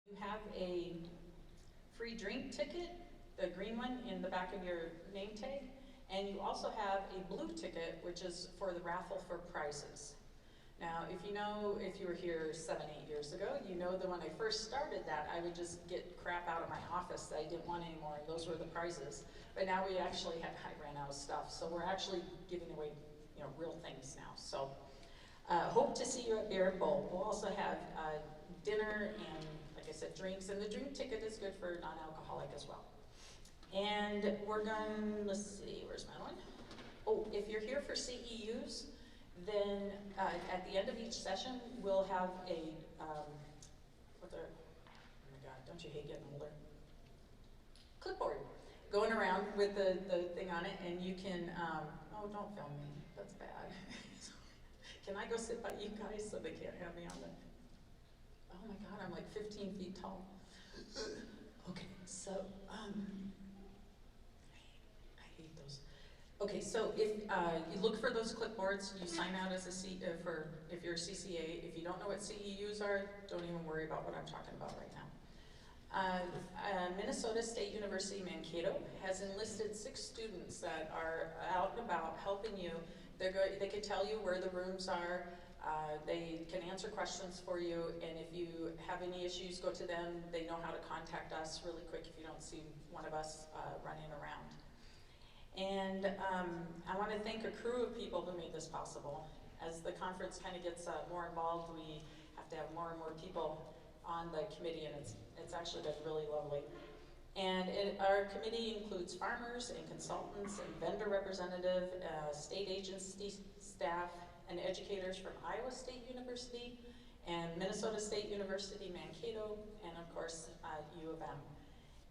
You have a free drink ticket, the green one in the back of your name tag, and you also have a blue ticket, which is for the raffle for prizes. Now, if you were here 7, 8 years ago, you know that when I first started that, I would just get crap out of my office that I didn't want anymore, and those were the prizes. But now we actually I ran out of stuff, so we're actually giving away, real things now. So, hope to see you at Beer and Bowl. We'll also have dinner and, like I said, drinks, and the drink ticket is good for non-alcoholic as well. And we're going, let's see, where's my one? Oh, if you're here for CEUs, then at the end of each session, we'll have a, oh my God, don't you hate getting older? Clipboard going around with the thing on it, and you can, oh, don't film me, that's bad. Can I go sit by you guys so they can't have me on the, oh my God, I'm like 15 feet tall. Okay, so, I hate those. Okay, so if you look for those clipboards, you sign out as if you're a CCA. If you don't know what CEUs are, don't even worry about what I'm talking about right now. Minnesota State University Mankato has enlisted 6 students that are out and about helping you. They can tell you where the rooms are. They can answer questions for you, and if you have any issues, go to them. They know how to contact us really quick if you don't see one of us running around. And I want to thank a crew of people who made this possible. As the conference kind of gets more involved, we have to have more and more people on the committee, and it's actually been really lovely. And our committee includes farmers and consultants and vendor representative, state agency staff, and educators from Iowa State University and Minnesota State University Mankato, and of course U of M.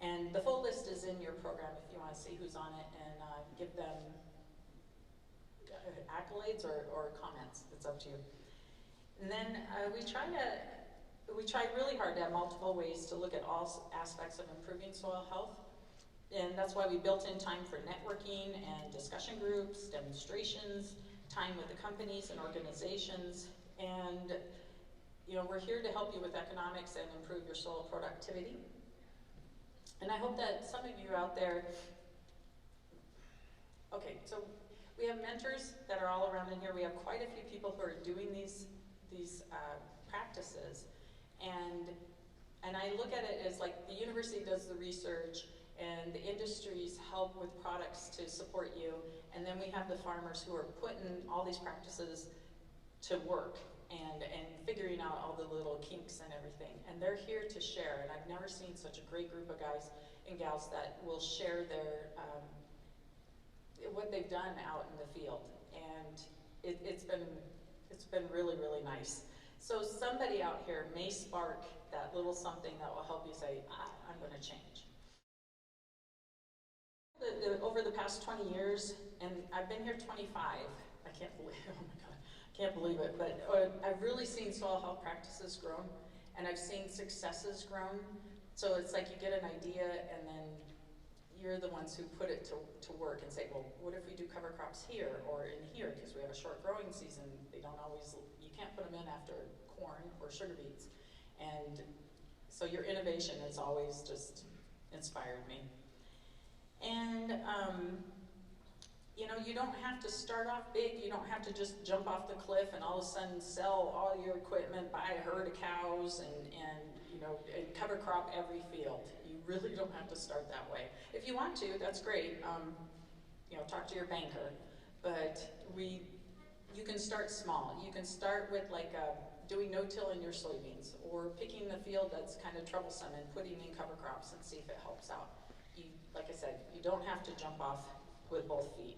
And the full list is in your program if you want to see who's on it and give them accolades or comments. It's up to you. And then we try really hard to have multiple ways to look at all aspects of improving soil health. And that's why we built in time for networking and discussion groups, demonstrations, time with the companies and organizations. And we're here to help you with economics and improve your soil productivity. And I hope that some of you out there, okay, so we have mentors that are all around in here. We have quite a few people who are doing these practices. And I look at it as like the university does the research and the industries help with products to support you. And then we have the farmers who are putting all these practices to work and figuring out all the little kinks and everything. And they're here to share. And I've never seen such a great group of guys and gals that will share their, what they've done out in the field. And it's been really, really nice. So somebody out here may spark that little something that will help you say, I'm going to change. Over the past 20 years, and I've been here 25, I can't believe, oh my God, can't believe it, but I've really seen soil health practices grow, and I've seen successes grown. So it's like you get an idea, and then you're the ones who put it to work and say, well, what if we do cover crops here or in here? Because we have a short growing season. They don't always, you can't put them in after corn or sugar beets. And so your innovation has always just inspired me. And you don't have to start off big. You don't have to just jump off the cliff and all of a sudden sell all your equipment, buy a herd of cows, and cover crop every field. You really don't have to start that way. If you want to, that's great. Talk to your banker. But you can start small. You can start with doing no-till in your soybeans, or picking the field that's kind of troublesome and putting in cover crops and see if it helps out. Like I said, you don't have to jump off with both feet.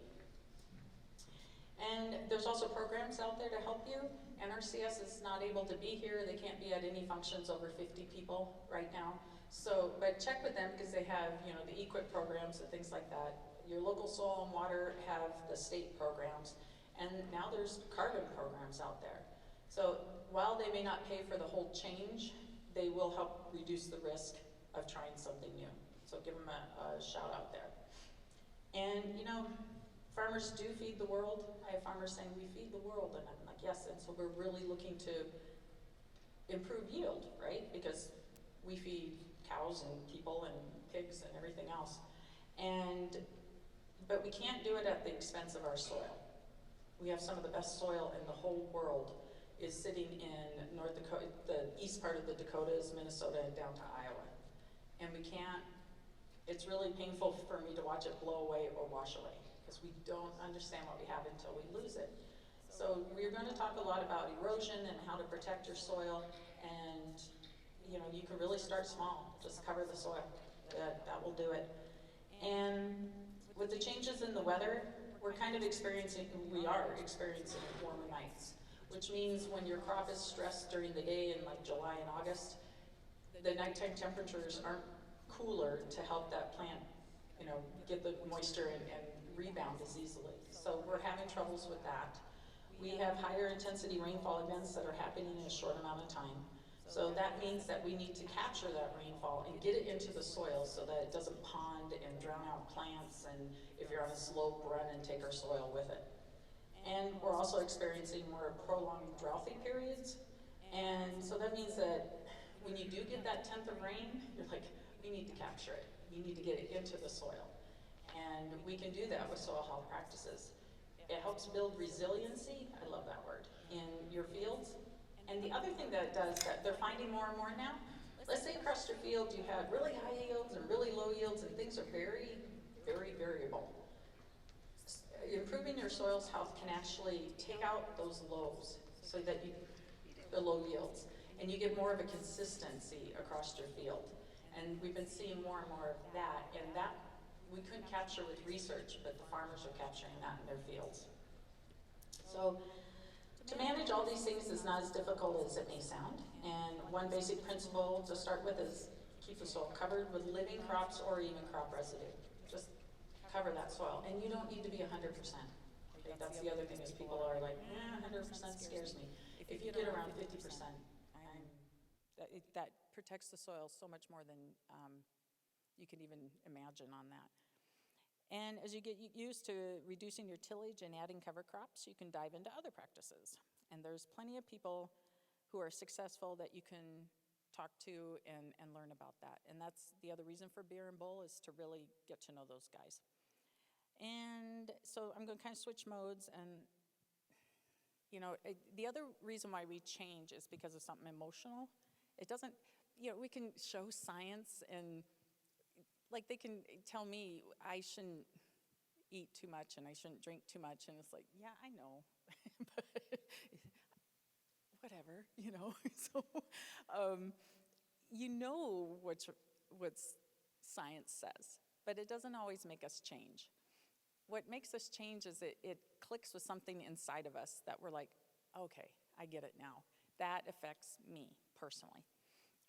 And there's also programs out there to help you. NRCS is not able to be here. They can't be at any functions over 50 people right now. But check with them because they have, the EQIP programs and things like that. Your local soil and water have the state programs. And now there's carbon programs out there. So while they may not pay for the whole change, they will help reduce the risk of trying something new. So give them a shout out there. And farmers do feed the world. I have farmers saying, we feed the world, and I'm like, yes, and so we're really looking to improve yield, right? Because we feed cows and people and pigs and everything else. But we can't do it at the expense of our soil. We have some of the best soil in the whole world is sitting in North Dakota, the east part of the Dakotas, Minnesota, and down to Iowa. And we can't, it's really painful for me to watch it blow away or wash away, because we don't understand what we have until we lose it. So we're going to talk a lot about erosion and how to protect your soil, and you can really start small. Just cover the soil. That will do it. And with the changes in the weather, we are experiencing warmer nights, which means when your crop is stressed during the day in like July and August, the nighttime temperatures aren't cooler to help that plant, get the moisture and rebound as easily. So we're having troubles with that. We have higher intensity rainfall events that are happening in a short amount of time. So that means that we need to capture that rainfall and get it into the soil so that it doesn't pond and drown out plants, and if you're on a slope, run and take our soil with it. And we're also experiencing more prolonged droughty periods. And so that means that when you do get that tenth of rain, you're like, we need to capture it. We need to get it into the soil. And we can do that with soil health practices. It helps build resiliency, I love that word, in your fields. And the other thing that it does that they're finding more and more now, let's say across your field you have really high yields and really low yields, and things are very, very variable. Improving your soil's health can actually take out those lows so that the low yields, and you get more of a consistency across your field. And we've been seeing more and more of that, and that we couldn't capture with research, but the farmers are capturing that in their fields. So to manage all these things is not as difficult as it may sound, and one basic principle to start with is keep the soil covered with living crops or even crop residue. Just cover that soil, and you don't need to be 100%. I think that's the other thing is people are like, 100% scares me. If you get around 50%, that protects the soil so much more than you can even imagine on that. And as you get used to reducing your tillage and adding cover crops, you can dive into other practices. And there's plenty of people who are successful that you can talk to and learn about that. And that's the other reason for Beer and Bowl, is to really get to know those guys. And so I'm going to kind of switch modes. And the other reason why we change is because of something emotional. It doesn't, we can show science, and like they can tell me I shouldn't eat too much and I shouldn't drink too much, and it's like, yeah, I know, but whatever, So, what science says, but it doesn't always make us change. What makes us change is it clicks with something inside of us that we're like, okay, I get it now. That affects me personally.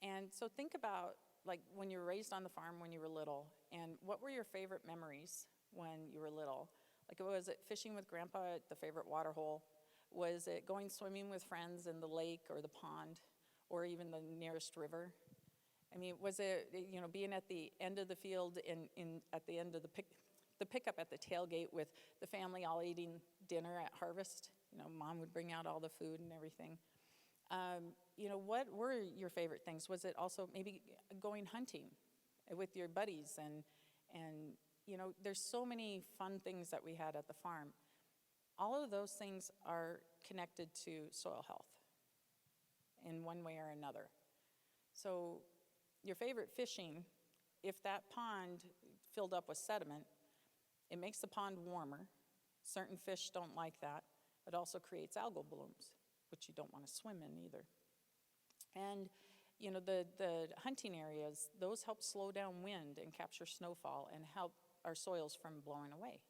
And so think about like when you were raised on the farm when you were little, and what were your favorite memories when you were little? Like, was it fishing with Grandpa at the favorite water hole? Was it going swimming with friends in the lake or the pond or even the nearest river? I mean, was it, being at the end of the field at the end of the pickup at the tailgate with the family all eating dinner at harvest? Mom would bring out all the food and everything. What were your favorite things? Was it also maybe going hunting with your buddies? And there's so many fun things that we had at the farm. All of those things are connected to soil health in one way or another. So your favorite fishing, if that pond filled up with sediment, it makes the pond warmer. Certain fish don't like that. It also creates algal blooms, which you don't want to swim in either. And the hunting areas, those help slow down wind and capture snowfall and help our soils from blowing away.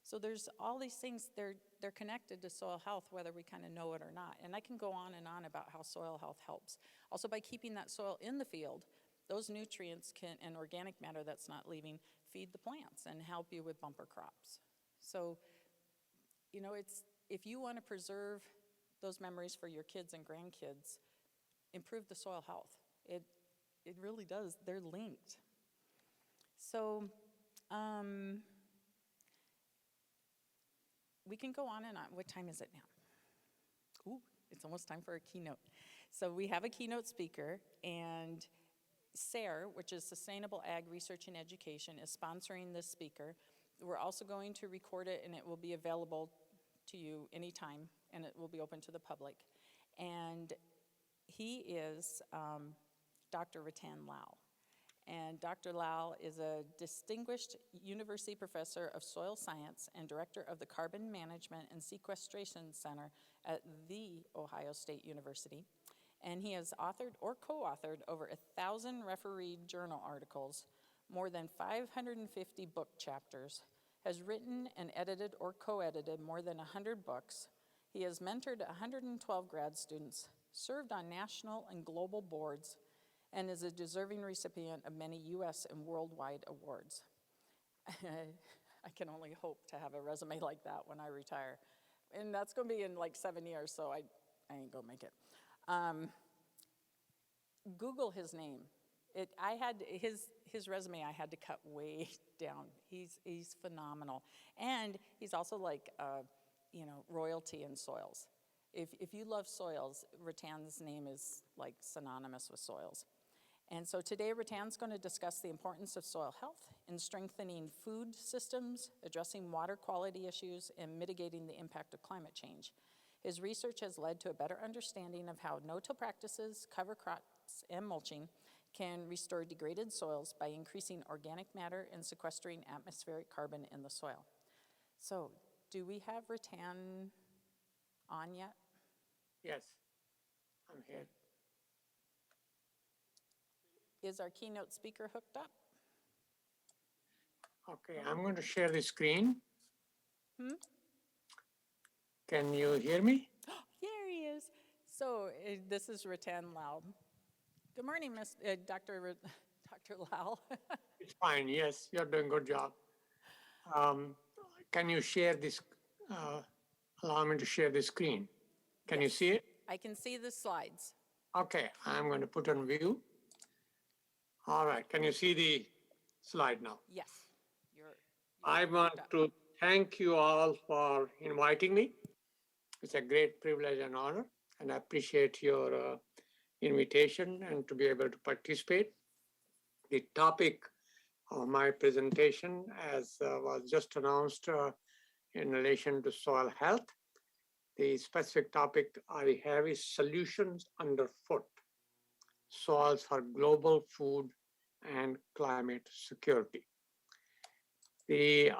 So there's all these things, they're connected to soil health, whether we kind of know it or not. And I can go on and on about how soil health helps. Also, by keeping that soil in the field, those nutrients and organic matter that's not leaving, feed the plants and help you with bumper crops. So, if you want to preserve those memories for your kids and grandkids, improve the soil health. It really does. They're linked. So we can go on and on. What time is it now? Ooh, it's almost time for a keynote. So we have a keynote speaker, and SARE, which is Sustainable Ag Research and Education, is sponsoring this speaker. We're also going to record it, and it will be available to you anytime, and it will be open to the public. And he is Dr. Rattan Lal. And Dr. Lal is a distinguished university professor of soil science and director of the Carbon Management and Sequestration Center at The Ohio State University. And he has authored or co-authored over 1,000 refereed journal articles, more than 550 book chapters, has written and edited or co-edited more than 100 books. He has mentored 112 grad students, served on national and global boards, and is a deserving recipient of many U.S. and worldwide awards. I can only hope to have a resume like that when I retire. And that's going to be in like 7 years, so I ain't going to make it. Google his name. His resume I had to cut way down. He's phenomenal. And he's also like, royalty in soils. If you love soils, Rattan's name is like synonymous with soils. And so today Rattan's going to discuss the importance of soil health in strengthening food systems, addressing water quality issues, and mitigating the impact of climate change. His research has led to a better understanding of how no-till practices, cover crops, and mulching can restore degraded soils by increasing organic matter and sequestering atmospheric carbon in the soil. So, do we have Rattan on yet? Yes, I'm here. Is our keynote speaker hooked up? Okay, I'm going to share the screen. Can you hear me? Here he is. So this is Rattan Lal. Good morning, Dr. Lal. It's fine. Yes, you're doing a good job. Can you share this? Allow me to share the screen. Can you see it? I can see the slides. Okay, I'm going to put on view. All right, can you see the slide now? Yes. I want to thank you all for inviting me. It's a great privilege and honor, and I appreciate your invitation and to be able to participate. The topic of my presentation, as was just announced in relation to soil health, the specific topic I have is solutions underfoot, soils for global food and climate security. The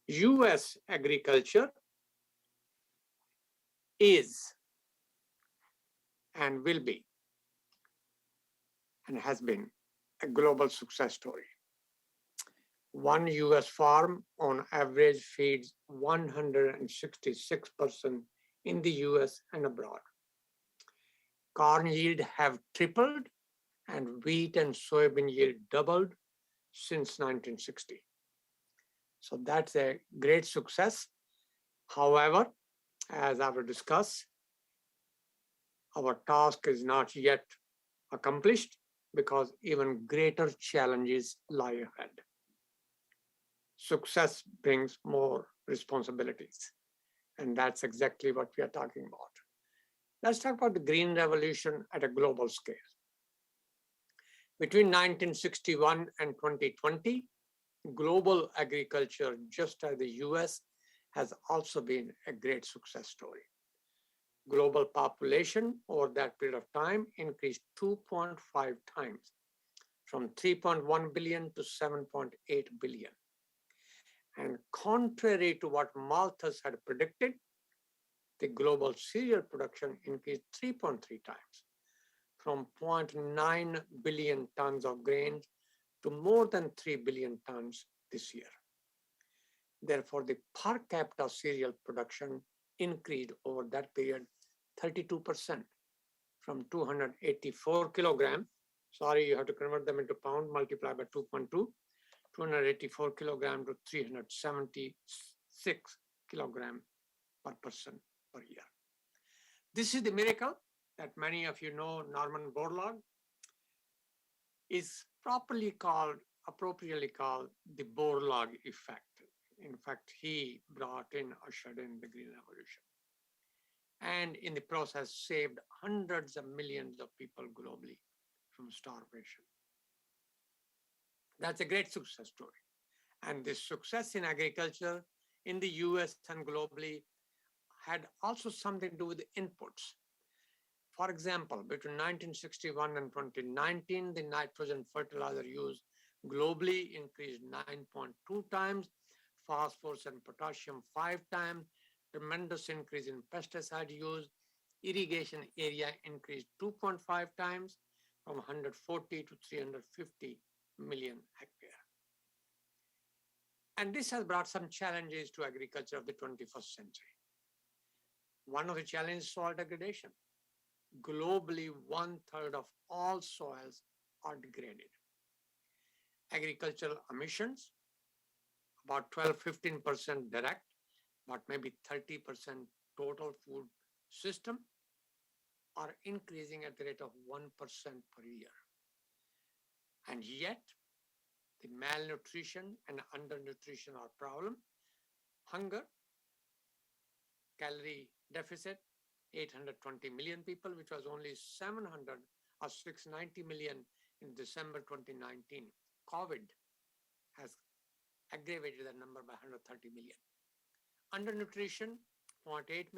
US agriculture is and will be and has been a global success story. One US farm on average feeds 166 persons in the US and abroad. Corn yield have tripled and wheat and soybean yield doubled since 1960. So that's a great success. However, as I will discuss, our task is not yet accomplished because even greater challenges lie ahead. Success brings more responsibilities, and that's exactly what we are talking about. Let's talk about the Green Revolution at a global scale. Between 1961 and 2020, global agriculture, just as the US, has also been a great success story. Global population over that period of time increased 2.5 times, from 3.1 billion to 7.8 billion. And contrary to what Malthus had predicted, the global cereal production increased 3.3 times, from 0.9 billion tons of grains to more than 3 billion tons this year. Therefore, the per capita cereal production increased over that period 32%, from 284 kilogram. Sorry, you have to convert them into pound, multiply by 2.2, 284 kilogram to 376 kilogram per person per year. This is the miracle that many of you know. Norman Borlaug is appropriately called the Borlaug effect. In fact, he ushered in the Green Revolution, and in the process saved hundreds of millions of people globally from starvation. That's a great success story. And this success in agriculture in the US and globally had also something to do with inputs. For example, between 1961 and 2019, the nitrogen fertilizer use globally increased 9.2 times, phosphorus and potassium 5 times, tremendous increase in pesticide use, irrigation area increased 2.5 times from 140 to 350 million hectare. And this has brought some challenges to agriculture of the 21st century. One of the challenges is soil degradation. Globally, 1/3 of all soils are degraded. Agricultural emissions, about 12-15% direct, but maybe 30% total food system, are increasing at the rate of 1% per year. And yet, the malnutrition and undernutrition are a problem. Hunger, calorie deficit, 820 million people, which was only 700 or 690 million in December 2019. COVID has aggravated that number by 130 million. Undernutrition, 0.8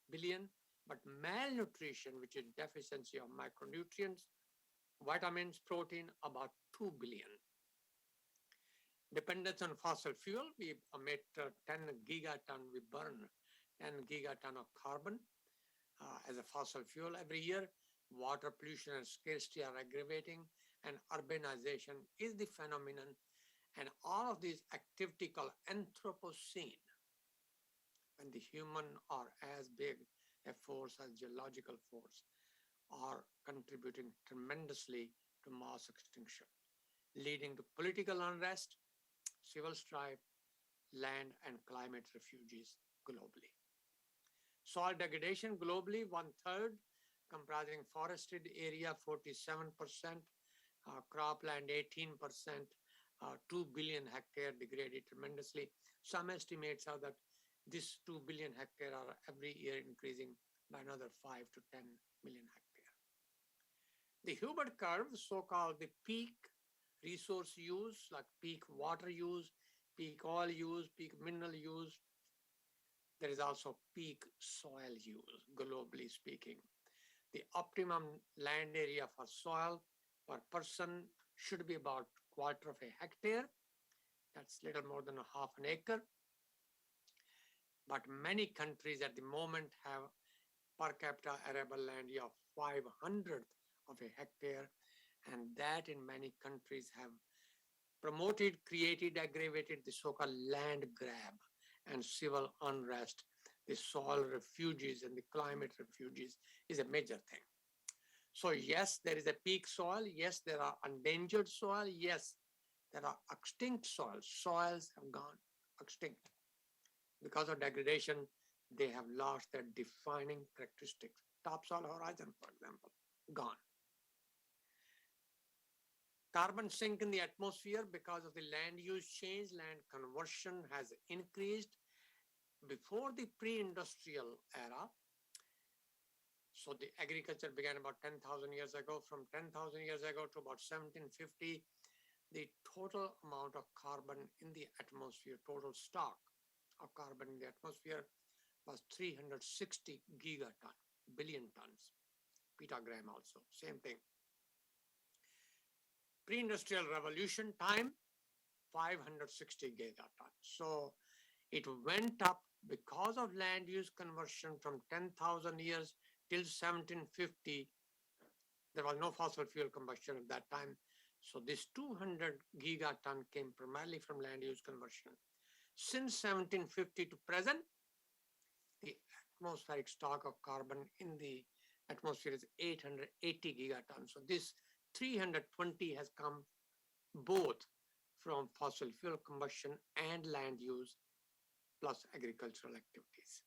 billion, but malnutrition, which is deficiency of micronutrients, vitamins, protein, about 2 billion. Dependence on fossil fuel, we emit 10 gigaton, we burn 10 gigaton of carbon as a fossil fuel every year. Water pollution and scarcity are aggravating, and urbanization is the phenomenon. And all of these activity called Anthropocene, when the human are as big a force as geological force, are contributing tremendously to mass extinction, leading to political unrest, civil strife, land and climate refugees globally. Soil degradation globally, 1/3, comprising forested area 47%, cropland 18%, 2 billion hectare degraded tremendously. Some estimates are that this 2 billion hectare are every year increasing by another 5 to 10 million hectare. The Hubert curve, so-called the peak resource use, like peak water use, peak oil use, peak mineral use. There is also peak soil use, globally speaking. The optimum land area for soil per person should be about 1/4 of a hectare. That's little more than a half an acre. But many countries at the moment have per capita arable land area of 500th of a hectare, and that in many countries have promoted, created, aggravated the so-called land grab and civil unrest. The soil refugees and the climate refugees is a major thing. So yes, there is a peak soil. Yes, there are endangered soil. Yes, there are extinct soils. Soils have gone extinct. Because of degradation, they have lost their defining characteristics. Topsoil horizon, for example, gone. Carbon sink in the atmosphere because of the land use change, land conversion has increased. Before the pre-industrial era, so the agriculture began about 10,000 years ago. From 10,000 years ago to about 1750, the total amount of carbon in the atmosphere, total stock of carbon in the atmosphere was 360 gigaton, billion tons. Petagram also, same thing. Pre-industrial revolution time, 560 gigatons. So it went up because of land use conversion from 10,000 years till 1750. There was no fossil fuel combustion at that time. So this 200 gigaton came primarily from land use conversion. Since 1750 to present, the atmospheric stock of carbon in the atmosphere is 880 gigatons. So this 320 has come both from fossil fuel combustion and land use plus agricultural activities.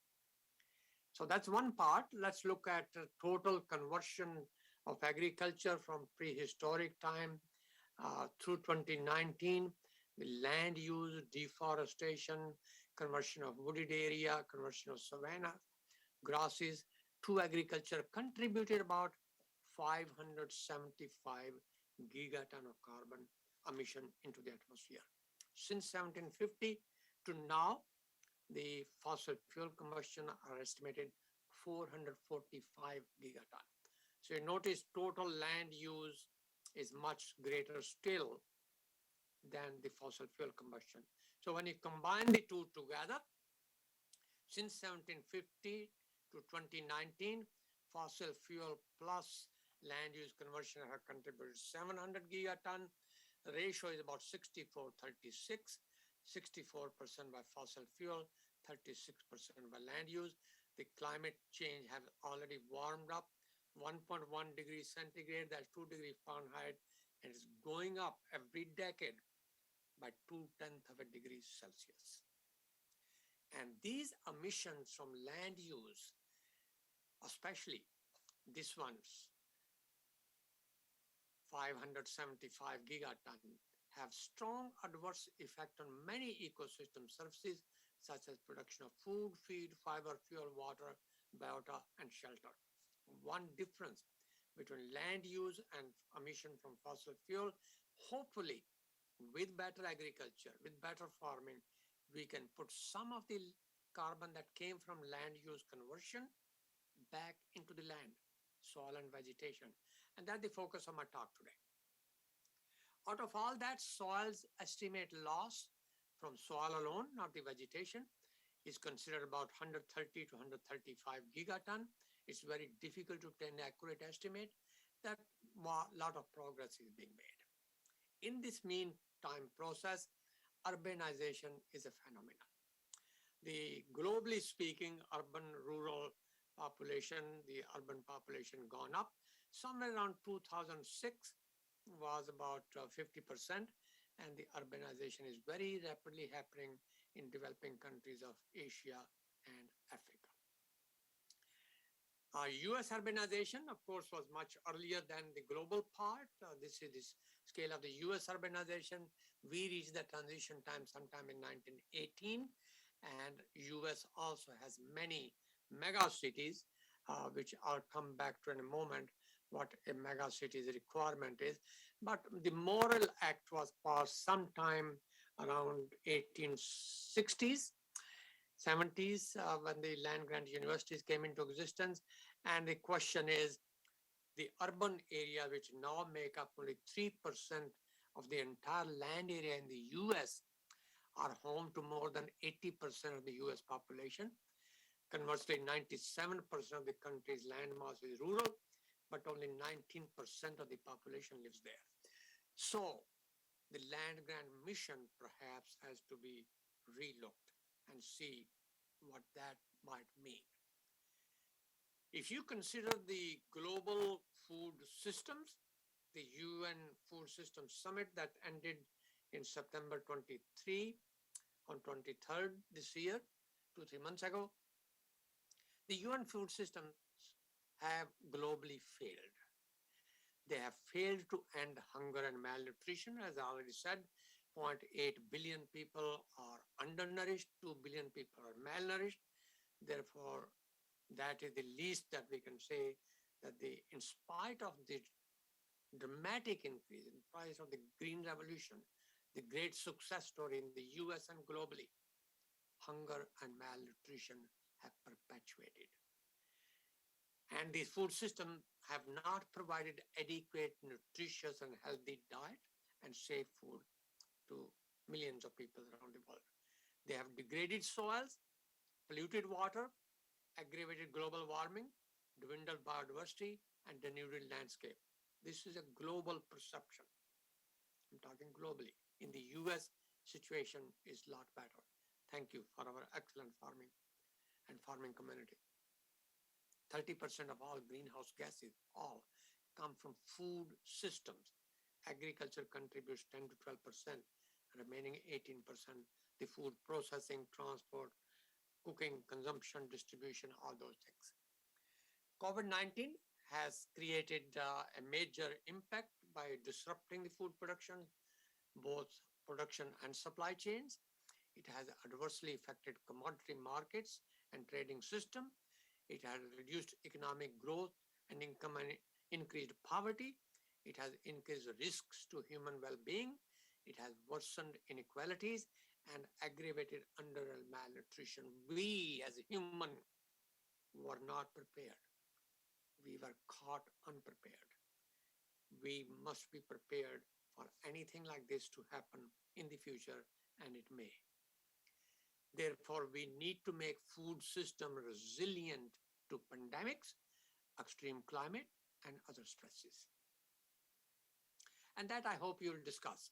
So that's one part. Let's look at total conversion of agriculture from prehistoric time through 2019. The land use, deforestation, conversion of wooded area, conversion of savanna, grasses to agriculture contributed about 575 gigaton of carbon emission into the atmosphere. Since 1750 to now, the fossil fuel combustion are estimated 445 gigaton. So you notice total land use is much greater still than the fossil fuel combustion. So when you combine the two together, since 1750 to 2019, fossil fuel plus land use conversion have contributed 700 gigaton. The ratio is about 64-36, 64% by fossil fuel, 36% by land use. The climate change has already warmed up 1.1 degrees centigrade, that's 2 degrees Fahrenheit, and it's going up every decade by 0.2 of a degree Celsius. And these emissions from land use, especially this one's 575 gigaton, have strong adverse effect on many ecosystem services, such as production of food, feed, fiber, fuel, water, biota, and shelter. One difference between land use and emission from fossil fuel, hopefully with better agriculture, with better farming, we can put some of the carbon that came from land use conversion back into the land, soil and vegetation. And that's the focus of my talk today. Out of all that, soil's estimate loss from soil alone, not the vegetation, is considered about 130 to 135 gigaton. It's very difficult to obtain an accurate estimate. That a lot of progress is being made. In this meantime process, urbanization is a phenomenon. The globally speaking, urban-rural population, the urban population gone up. Somewhere around 2006 was about 50%, and the urbanization is very rapidly happening in developing countries of Asia and Africa. US urbanization, of course, was much earlier than the global part. This is the scale of the US urbanization. We reached the transition time sometime in 1918, and US also has many mega cities, which I'll come back to in a moment, what a mega city's requirement is. But the Morrill Act was passed sometime around 1860s, 70s, when the land-grant universities came into existence. And the question is, the urban area, which now make up only 3% of the entire land area in the US, are home to more than 80% of the US population. Conversely, 97% of the country's land mass is rural, but only 19% of the population lives there. So the land grant mission perhaps has to be relooked and see what that might mean. If you consider the global food systems, the UN Food Systems Summit that ended in September 23 on 23rd this year, 2-3 months ago, the UN food systems have globally failed. They have failed to end hunger and malnutrition. As I already said, 0.8 billion people are undernourished, 2 billion people are malnourished. Therefore, that is the least that we can say, that in spite of the dramatic increase in price of the Green Revolution, the great success story in the US and globally, hunger and malnutrition have perpetuated. And these food systems have not provided adequate, nutritious, and healthy diet and safe food to millions of people around the world. They have degraded soils, polluted water, aggravated global warming, dwindled biodiversity, and denuded landscape. This is a global perception. I'm talking globally. In the US, situation is a lot better. Thank you for our excellent farming and farming community. 30% of all greenhouse gases, all come from food systems. Agriculture contributes 10 to 12%, remaining 18%, the food processing, transport, cooking, consumption, distribution, all those things. COVID-19 has created a major impact by disrupting the food production, both production and supply chains. It has adversely affected commodity markets and trading system. It has reduced economic growth and income increased poverty, it has increased risks to human well-being, it has worsened inequalities and aggravated under and malnutrition. We as human were not prepared. We were caught unprepared. We must be prepared for anything like this to happen in the future, and it may. Therefore, we need to make food system resilient to pandemics, extreme climate, and other stresses. And that I hope you will discuss.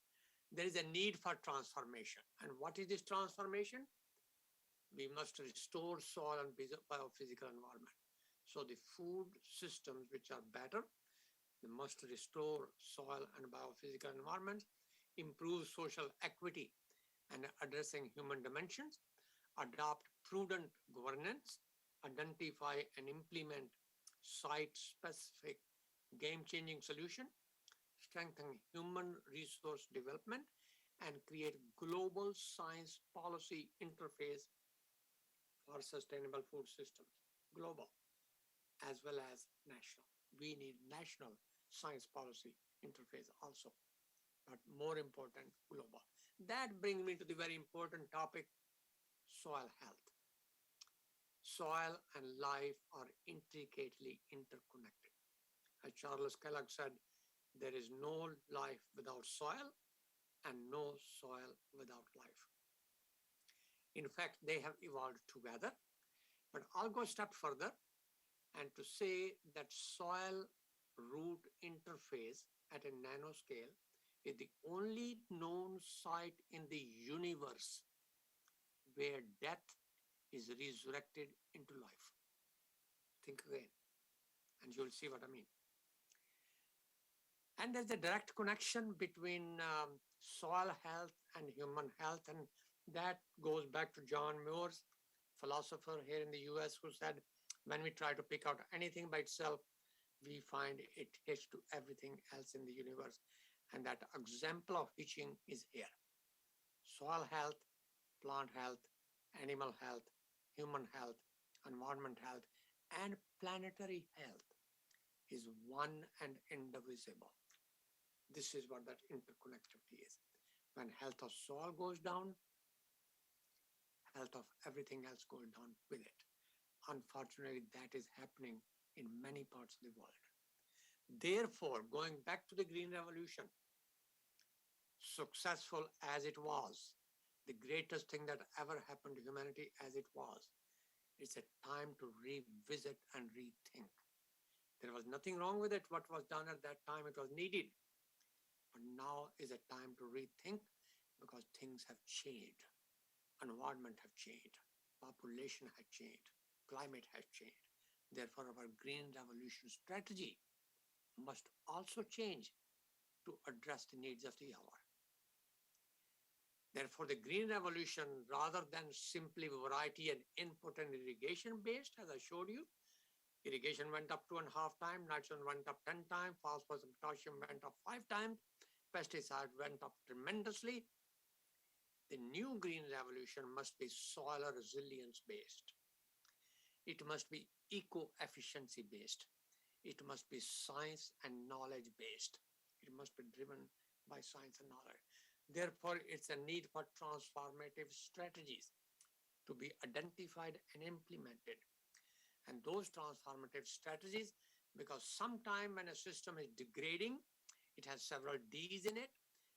There is a need for transformation. And what is this transformation? We must restore soil and biophysical environment. So the food systems which are better, they must restore soil and biophysical environment, improve social equity and addressing human dimensions, adopt prudent governance, identify and implement site-specific game-changing solution, strengthen human resource development, and create global science policy interface for sustainable food systems, global as well as national. We need national science policy interface also, but more important, global. That brings me to the very important topic, soil health. Soil and life are intricately interconnected. As Charles Kellogg said, there is no life without soil and no soil without life. In fact, they have evolved together, but I'll go a step further and to say that soil root interface at a nanoscale is the only known site in the universe where death is resurrected into life. Think again, and you'll see what I mean. And there's a direct connection between soil health and human health, and that goes back to John Muir's philosopher here in the US, who said, when we try to pick out anything by itself, we find it hitched to everything else in the universe. And that example of hitching is here. Soil health, plant health, animal health, human health, environment health, and planetary health is one and indivisible. This is what that interconnectivity is. When health of soil goes down, health of everything else goes down with it. Unfortunately, that is happening in many parts of the world. Therefore, going back to the Green Revolution, successful as it was, the greatest thing that ever happened to humanity as it was, it's a time to revisit and rethink. There was nothing wrong with it. What was done at that time, it was needed. But now is a time to rethink because things have changed. Environment have changed. Population has changed. Climate has changed. Therefore, our Green Revolution strategy must also change to address the needs of the hour. Therefore, the Green Revolution, rather than simply variety and input and irrigation based, as I showed you, irrigation went up 2.5 times, nitrogen went up 10 times, phosphorus and potassium went up 5 times, pesticides went up tremendously. The new Green Revolution must be soil resilience based. It must be eco-efficiency based. It must be science and knowledge based. It must be driven by science and knowledge. Therefore, it's a need for transformative strategies to be identified and implemented. And those transformative strategies, because sometime when a system is degrading, it has several Ds in it.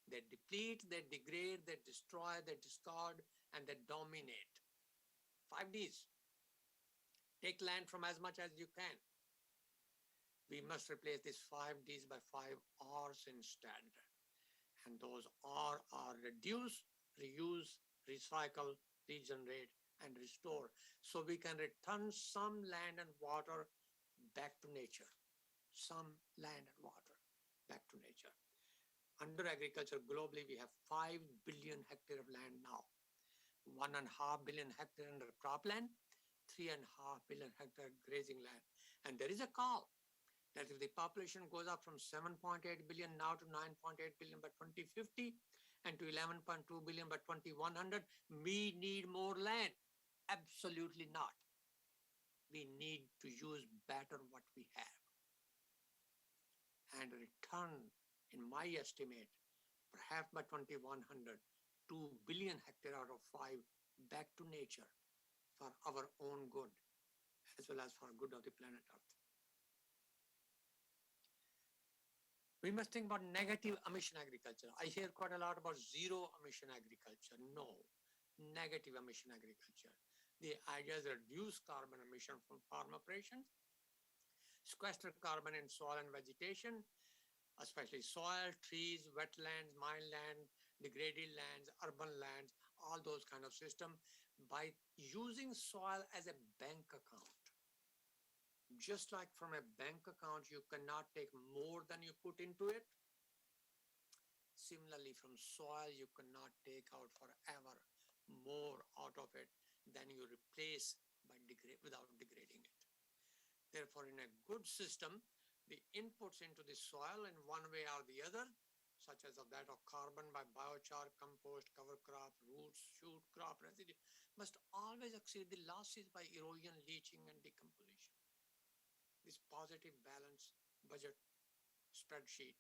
They deplete, they degrade, they destroy, they discard, and they dominate. 5 Ds. Take land from as much as you can. We must replace these 5 Ds by 5 Rs instead. And those R are reduce, reuse, recycle, regenerate, and restore. So we can return some land and water back to nature. Some land and water back to nature. Under agriculture globally, we have 5 billion hectares of land now. 1.5 billion hectares under cropland, 3.5 billion hectares grazing land. And there is a call that if the population goes up from 7.8 billion now to 9.8 billion by 2050 and to 11.2 billion by 2100, we need more land. Absolutely not. We need to use better what we have. and return, in my estimate, perhaps by 2100, 2 billion hectares out of 5 back to nature for our own good, as well as for good of the planet Earth. We must think about negative emission agriculture. I hear quite a lot about zero emission agriculture. No, negative emission agriculture. The idea is reduce carbon emission from farm operations, sequester carbon in soil and vegetation, especially soil, trees, wetlands, mineland, degraded lands, urban lands, all those kind of systems, by using soil as a bank account. Just like from a bank account, you cannot take more than you put into it. Similarly, from soil, you cannot take out forever more out of it than you replace without degrading it. Therefore, in a good system, the inputs into the soil in one way or the other, such as of that of carbon by biochar, compost, cover crop, roots, shoot crop residue, must always exceed the losses by erosion, leaching, and decomposition. This positive balance budget spreadsheet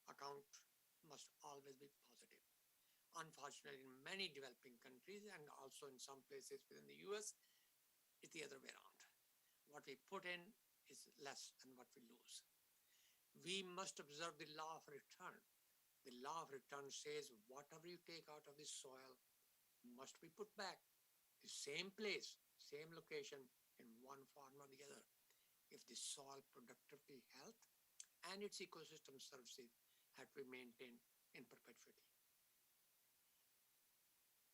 account must always be positive. Unfortunately, in many developing countries and also in some places within the US, it's the other way around. What we put in is less than what we lose. We must observe the law of return. The law of return says whatever you take out of the soil must be put back. The same place, same location in one form or the other. If the soil productivity, health, and its ecosystem services have to be maintained in perpetuity.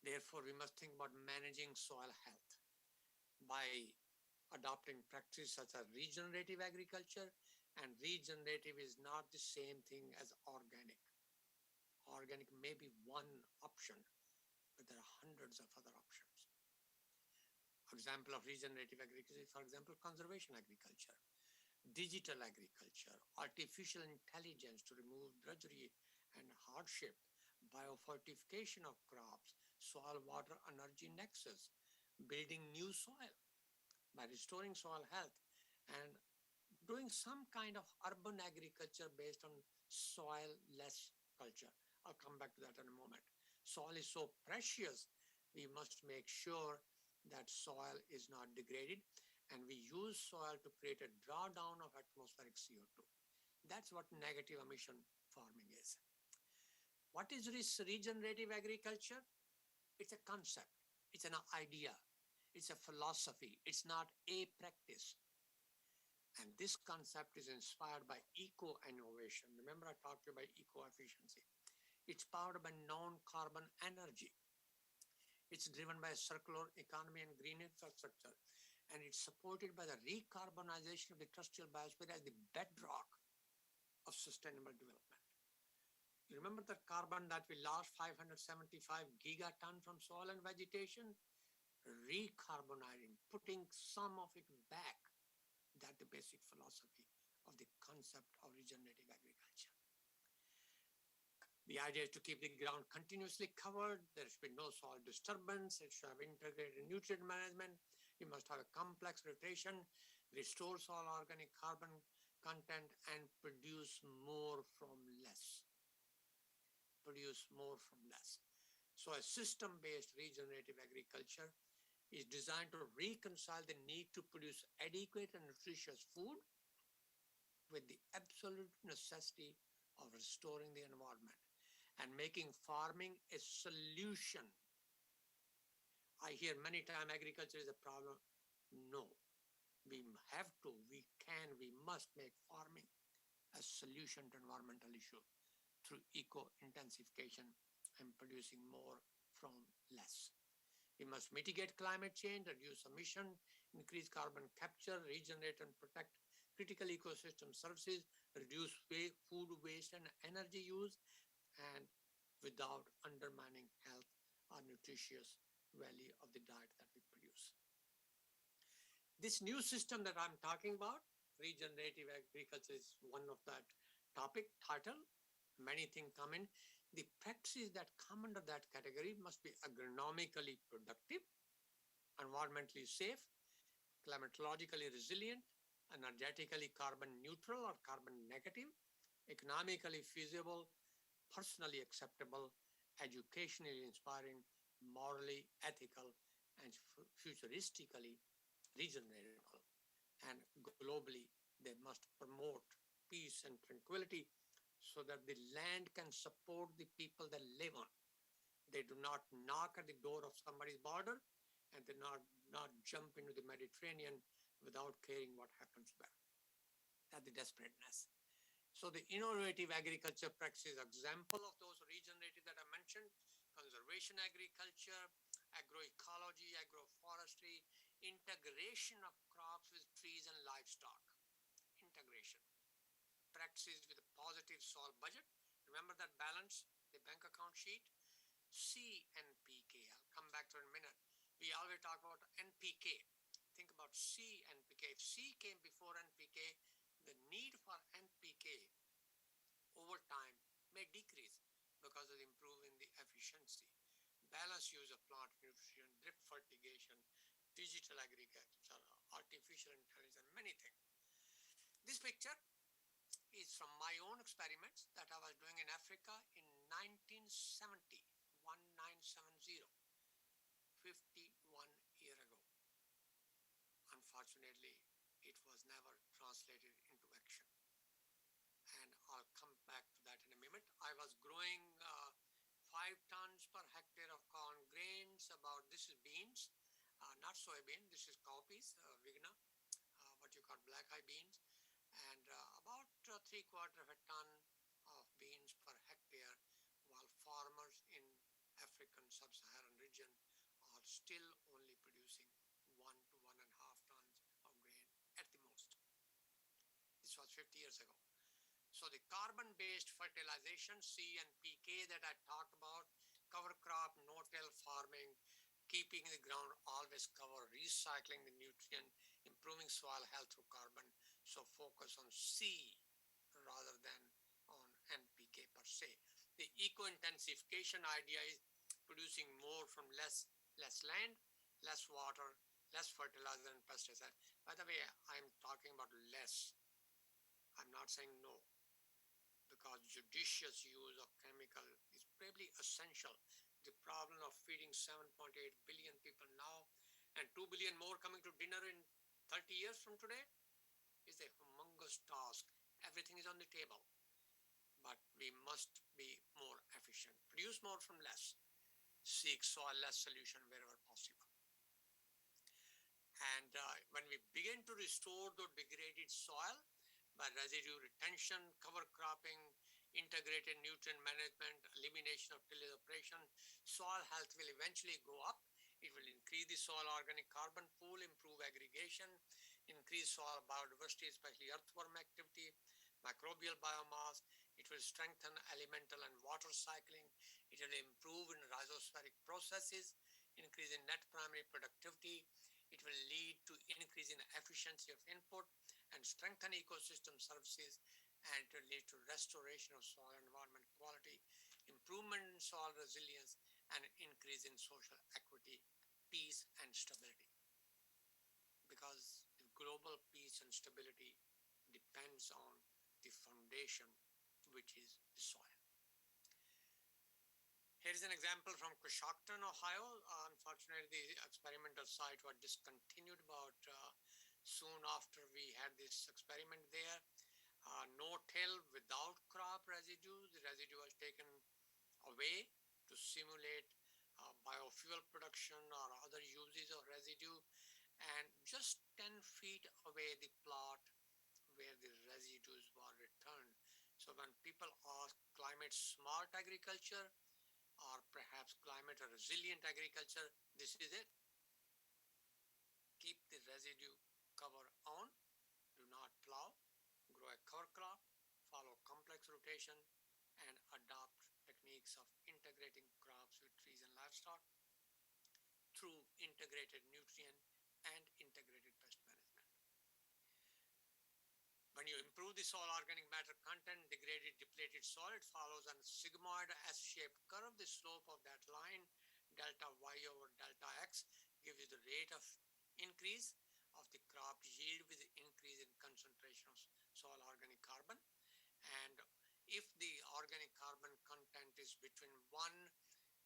Therefore, we must think about managing soil health by adopting practices such as regenerative agriculture, and regenerative is not the same thing as organic. Organic may be one option, but there are hundreds of other options. Example of regenerative agriculture is, for example, conservation agriculture, digital agriculture, artificial intelligence to remove drudgery and hardship, biofortification of crops, soil water energy nexus, building new soil by restoring soil health, and doing some kind of urban agriculture based on soil-less culture. I'll come back to that in a moment. Soil is so precious, we must make sure that soil is not degraded, and we use soil to create a drawdown of atmospheric CO2. That's what negative emission farming is. What is regenerative agriculture? It's a concept, it's an idea, it's a philosophy, it's not a practice. And this concept is inspired by eco-innovation. Remember, I talked to you about eco-efficiency. It's powered by non-carbon energy. It's driven by a circular economy and green infrastructure. And it's supported by the recarbonization of the terrestrial biosphere as the bedrock of sustainable development. You remember the carbon that we lost 575 gigaton from soil and vegetation? Recarbonizing, putting some of it back. That's the basic philosophy of the concept of regenerative agriculture. The idea is to keep the ground continuously covered. There should be no soil disturbance. It should have integrated nutrient management. You must have a complex rotation, restore soil organic carbon content, and produce more from less. Produce more from less. So a system-based regenerative agriculture is designed to reconcile the need to produce adequate and nutritious food with the absolute necessity of restoring the environment and making farming a solution. I hear many times agriculture is a problem. No, we have to, we can, we must make farming a solution to environmental issue through eco-intensification and producing more from less. We must mitigate climate change, reduce emission, increase carbon capture, regenerate and protect critical ecosystem services, reduce food waste and energy use, and without undermining health or nutritious value of the diet that we produce. This new system that I'm talking about, regenerative agriculture, is one of that topic title. Many things come in. The practices that come under that category must be agronomically productive, environmentally safe, climatologically resilient, energetically carbon neutral or carbon negative, economically feasible, personally acceptable, educationally inspiring, morally ethical, and futuristically regenerable. And globally, they must promote peace and tranquility so that the land can support the people that live on. They do not knock at the door of somebody's border, and they not jump into the Mediterranean without caring what happens there. That's the desperateness. So the innovative agriculture practices, example of those regenerative that I mentioned, conservation agriculture, agroecology, agroforestry, integration of crops with trees and livestock, integration, practices with a positive soil budget. Remember that balance, the bank account sheet? CNPK, I'll come back to it in a minute. We always talk about NPK. Think about CNPK. If C came before NPK, the need for NPK over time may decrease because of improving the efficiency, balanced use of plant nutrition, drip fertigation, digital agriculture, artificial intelligence, and many things. This picture is from my own experiments that I was doing in Africa in 1970, 1970, 51 years ago. Unfortunately, it was never translated into action. And I'll come back to that in a minute. I was growing 5 tons per hectare of corn grains. About this is beans, not soybean. This is cowpeas, vigna, what you call black eye beans, and about 3/4 of a ton of beans per hectare, while farmers in African sub-Saharan region are still only producing 1 to 1.5 tons of grain at the most. This was 50 years ago. So the carbon-based fertilization, CNPK, that I talked about, cover crop, no-till farming, keeping the ground always covered, recycling the nutrient, improving soil health through carbon. So focus on C rather than on NPK per se. The eco-intensification idea is producing more from less land, less water, less fertilizer and pesticide. By the way, I'm talking about less. I'm not saying no, because judicious use of chemical is probably essential. The problem of feeding 7.8 billion people now and 2 billion more coming to dinner in 30 years from today is a humongous task. Everything is on the table, but we must be more efficient, produce more from less, seek soil less solution wherever possible. And when we begin to restore the degraded soil by residue retention, cover cropping, integrated nutrient management, elimination of tillage operation, soil health will eventually go up. It will increase the soil organic carbon pool, improve aggregation, increase soil biodiversity, especially earthworm activity, microbial biomass. It will strengthen elemental and water cycling. It will improve in rhizospheric processes, increase in net primary productivity. It will lead to increase in efficiency of input and strengthen ecosystem services, and to lead to restoration of soil environment quality, improvement in soil resilience, and increase in social equity, peace, and stability. Because the global peace and stability depends on the foundation, which is the soil. Here's an example from Coshocton, Ohio. Unfortunately, the experimental site was discontinued about soon after we had this experiment there. No-till without crop residue. The residue was taken away to simulate biofuel production or other uses of residue. And just 10 feet away the plot where the residues were returned. So when people ask climate smart agriculture, or perhaps climate resilient agriculture, this is it. Keep the residue cover on, do not plow, grow a cover crop, follow complex rotation, and adopt techniques of integrating crops with trees and livestock through integrated nutrient and integrated pest management. When you improve the soil organic matter content, degraded, depleted soil, it follows a sigmoid S-shaped curve. The slope of that line, delta Y over delta X, gives you the rate of increase of the crop yield with the increase in concentration of soil organic carbon. And if the organic carbon content is between 1%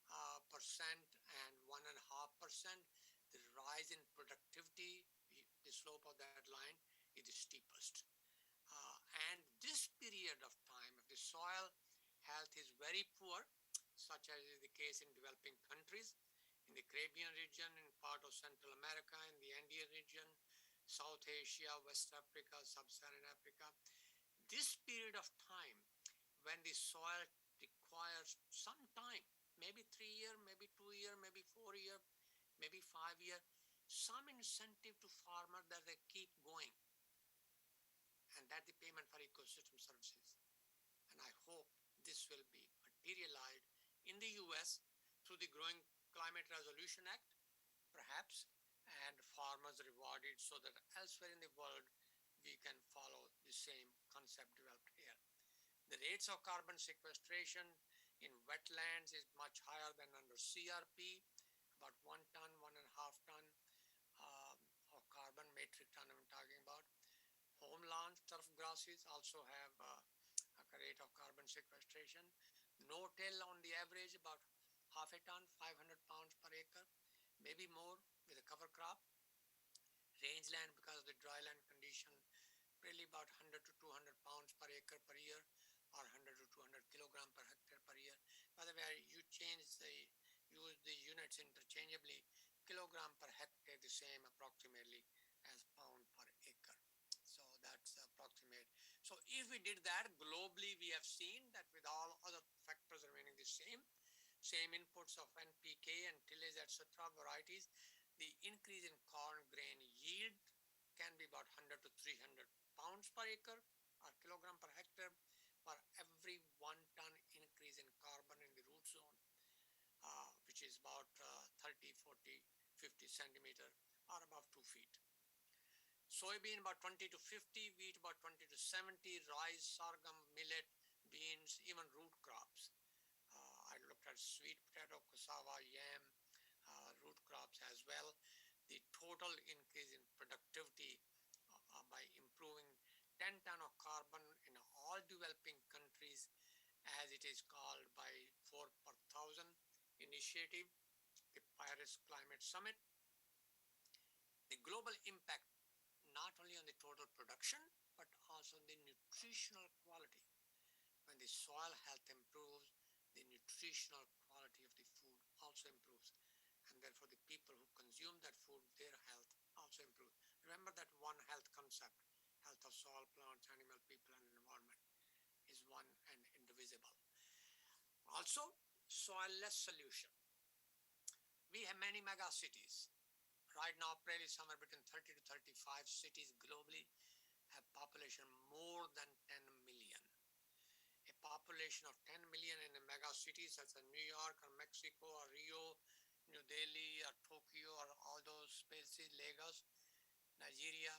and 1.5%, the rise in productivity, the slope of that line, is the steepest. And this period of time, if the soil health is very poor, such as is the case in developing countries, in the Caribbean region, in part of Central America, in the Andean region, South Asia, West Africa, Sub-Saharan Africa, this period of time when the soil requires some time, maybe 3 year, maybe 2 year, maybe 4 year, maybe 5 year, some incentive to farmer that they keep going, and that the payment for ecosystem services. And I hope this will be materialized in the US through the Growing Climate Resolution Act, perhaps, and farmers rewarded so that elsewhere in the world we can follow the same concept developed here. The rates of carbon sequestration in wetlands is much higher than under CRP, about 1 ton, 1.5 ton um, of carbon, metric ton I'm talking about. Home lawns, turf grasses also have a rate of carbon sequestration. No-till on the average about half a ton, 500 pounds per acre, maybe more with a cover crop. Rangeland, because of the dry land condition, really about 100 to 200 pounds per acre per year, or 100 to 200 kilogram per hectare per year. By the way, you use the units interchangeably. Kilogram per hectare the same approximately as pound per acre. So that's approximate. So if we did that globally, we have seen that with all other factors remaining the same inputs of NPK and tillage, etc., varieties, the increase in corn grain yield can be about 100 to 300 pounds per acre or kilogram per hectare for every 1 ton increase in carbon in the root zone, which is about 30, 40, 50 centimeter or about 2 feet. Soybean about 20 to 50, wheat about 20 to 70, rice, sorghum, millet, beans, even root crops. I looked at sweet potato, cassava, yam, root crops as well. The total increase in productivity by improving 10 ton of carbon in all developing countries, as it is called by 4 per thousand initiative, the Paris Climate Summit. The global impact not only on the total production, but also on the nutritional quality. When the soil health improves, the nutritional quality of the food also improves. And therefore the people who consume that food, their health also improves. Remember that one health concept, health of soil, plants, animal, people, and environment, is one and indivisible. Also, soilless solution. We have many mega cities. Right now, probably somewhere between 30 to 35 cities globally have population more than 10 million. A population of 10 million in a mega city such as New York or Mexico or Rio, New Delhi or Tokyo or all those places, Lagos, Nigeria,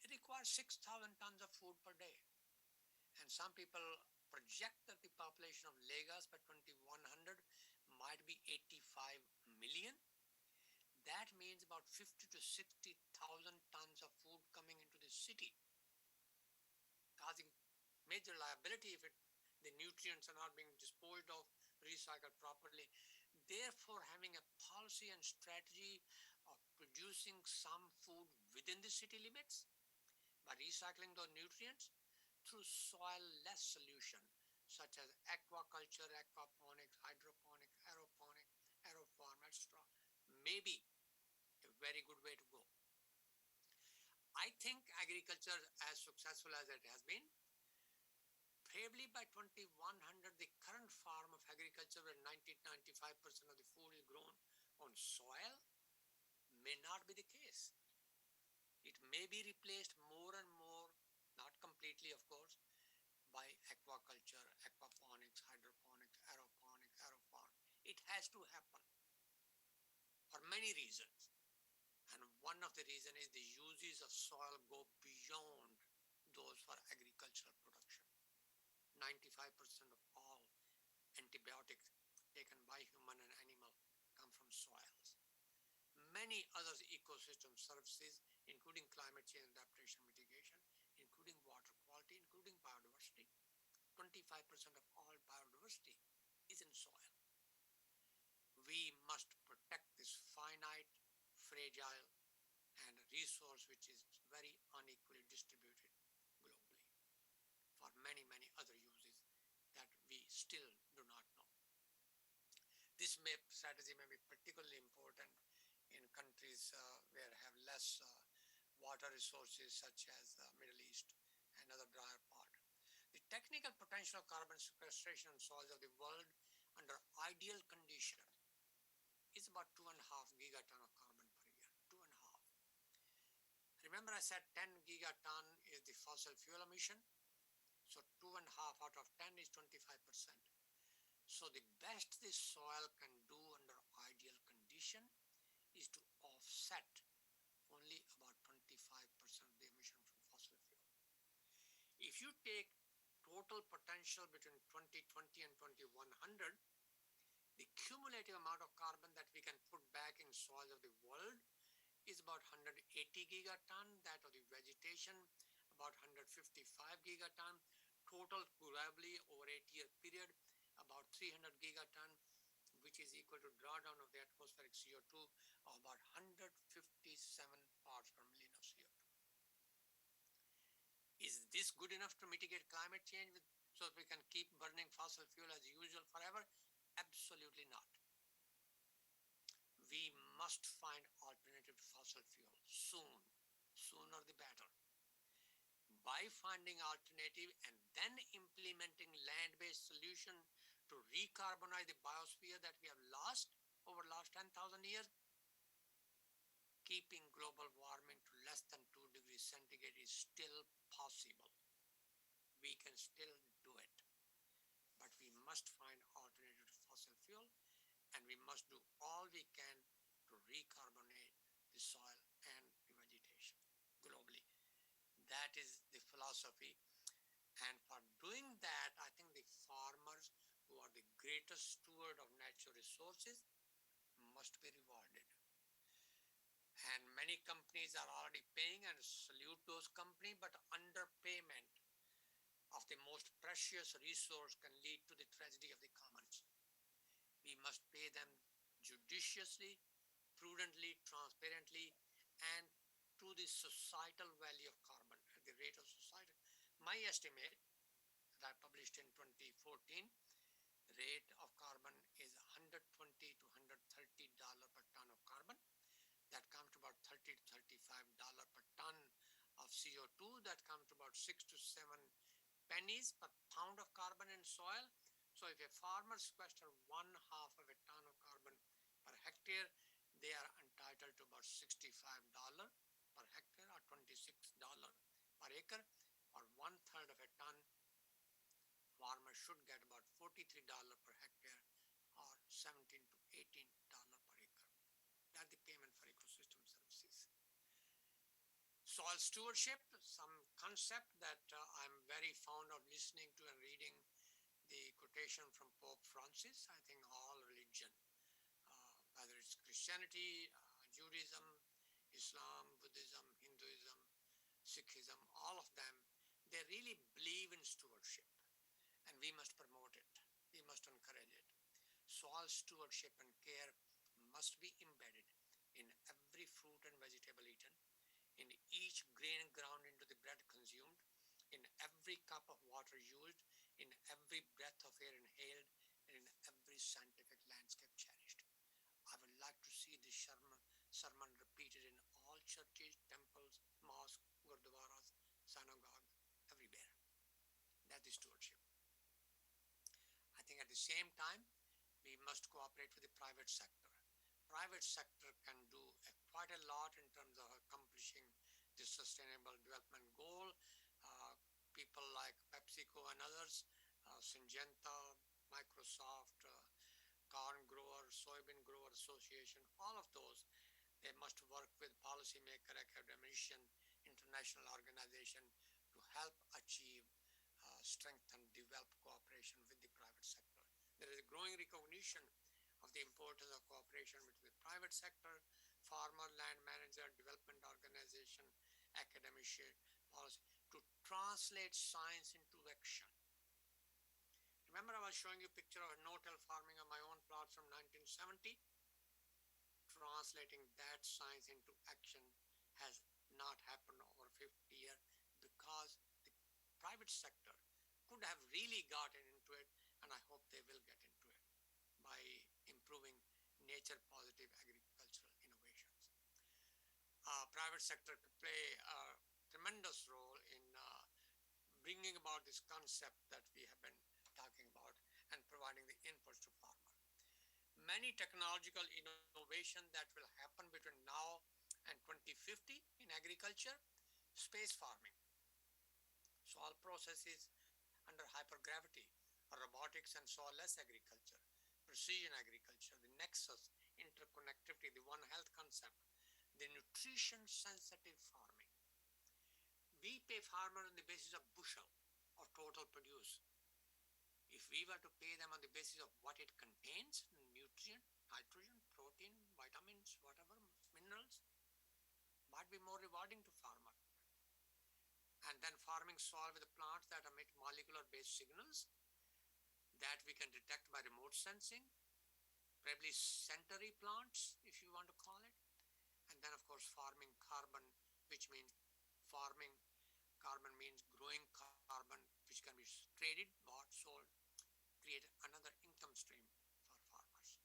it requires 6,000 tons of food per day. And some people project that the population of Lagos by 2100 might be 85 million. That means about 50 to 60,000 tons of food coming into the city, causing major liability if the nutrients are not being disposed of, recycled properly. Therefore, having a policy and strategy of producing some food within the city limits by recycling those nutrients through soil-less solution, such as aquaculture, aquaponics, hydroponic, aeroponic, aerofarm, etc., maybe a very good way to go. I think agriculture, as successful as it has been, probably by 2100, the current form of agriculture where 90-95% of the food is grown on soil may not be the case. It may be replaced more and more, not completely of course, by aquaculture, aquaponics, hydroponics, aeroponics, aerofarm. It has to happen for many reasons. And one of the reasons is the uses of soil go beyond those for agricultural production. 95% of all antibiotics taken by human and animal come from soils. Many other ecosystem services, including climate change adaptation mitigation, including including water quality, including biodiversity. 25% of all biodiversity is in soil. We must protect this finite, fragile, and resource which is very unequally distributed globally for many, many other uses that we still do not know. This strategy may be particularly important in countries where have less water resources such as the Middle East and other drier part. The technical potential of carbon sequestration on soils of the world under ideal condition is about 2.5 gigaton of carbon per year. 2.5. Remember I said 10 gigaton is the fossil fuel emission. So 2.5 out of 10 is 25%. So the best this soil can do under ideal condition is to offset only about 25% of the emission from fossil fuel. If you take total potential between 2020 and 2100, the cumulative amount of carbon that we can put back in soils of the world is about 180 gigaton, that of the vegetation about 155 gigaton, total globally over 8-year period about 300 gigaton, which is equal to drawdown of the atmospheric CO2 of about 157 parts per million of CO2. Is this good enough to mitigate climate change so that we can keep burning fossil fuel as usual forever? Absolutely not. We must find alternative to fossil fuel soon, sooner the better. By finding alternative and then implementing land-based solution to recarbonize the biosphere that we have lost over the last 10,000 years, keeping global warming to less than 2 degrees centigrade is still possible. We can still do it. But we must find alternative to fossil fuel, and we must do all we can to recarbonate the soil and the vegetation globally. That is the philosophy. And for doing that, I think the farmers, who are the greatest steward of natural resources, must be rewarded. And many companies are already paying, and salute those companies, but underpayment of the most precious resource can lead to the tragedy of the commons. We must pay them judiciously, prudently, transparently, and to the societal value of carbon at the rate of society. My estimate that I published in 2014, rate of carbon is $120 to $130 per ton of carbon. That comes to about $30 to $35 per ton of CO2. That comes to about 6 to 7 pennies per pound of carbon in soil. So if a farmer sequesters 1/2 of a ton of carbon per hectare, they are entitled to about $65 per hectare or $26 per acre, or 1/3 of a ton. Farmers should get about $43 per hectare or $17 to $18 per acre. That's the payment for ecosystem services. Soil stewardship, some concept that I'm very fond of listening to and reading the quotation from Pope Francis. I think all religion, whether it's Christianity, Judaism, Islam, Buddhism, Hinduism, Sikhism, all of them, they really believe in stewardship, and we must promote it. We must encourage it. Soil stewardship and care must be embedded in every fruit and vegetable eaten, in each grain ground into the bread consumed, in every cup of water used, in every breath of air inhaled, and in every scientific landscape cherished. I would like to see this sermon repeated in all churches, temples, mosques, gurdwaras, synagogues, everywhere. That is stewardship. I think at the same time, we must cooperate with the private sector. Private sector can do quite a lot in terms of accomplishing the sustainable development goal. People like PepsiCo and others, Syngenta, Microsoft, corn grower, soybean grower association, all of those, they must work with policymaker, academician, international organization to help achieve strengthen, develop cooperation with the private sector. There is a growing recognition of the importance of cooperation between the private sector, farmer, land manager, development organization, academician, policy, to translate science into action. Remember I was showing you a picture of no-till farming on my own plots from 1970? Translating that science into action has not happened over 50 years because the private sector could have really gotten into it, and I hope they will get into it by improving nature-positive agricultural innovations. Private sector could play a tremendous role in bringing about this concept that we have been talking about and providing the inputs to farmer. Many technological innovation that will happen between now and 2050 in agriculture, space farming, soil processes under hypergravity, robotics and soilless agriculture, precision agriculture, the nexus, interconnectivity, the One Health concept, the nutrition sensitive farming. We pay farmer on the basis of bushel or total produce. If we were to pay them on the basis of what it contains, nutrient, nitrogen, protein, vitamins, whatever, minerals, might be more rewarding to farmer. And then farming soil with the plants that emit molecular-based signals that we can detect by remote sensing, probably sensory plants, if you want to call it. And then, of course, farming carbon, which means farming carbon means growing carbon, which can be traded, bought, sold, create another income stream for farmers.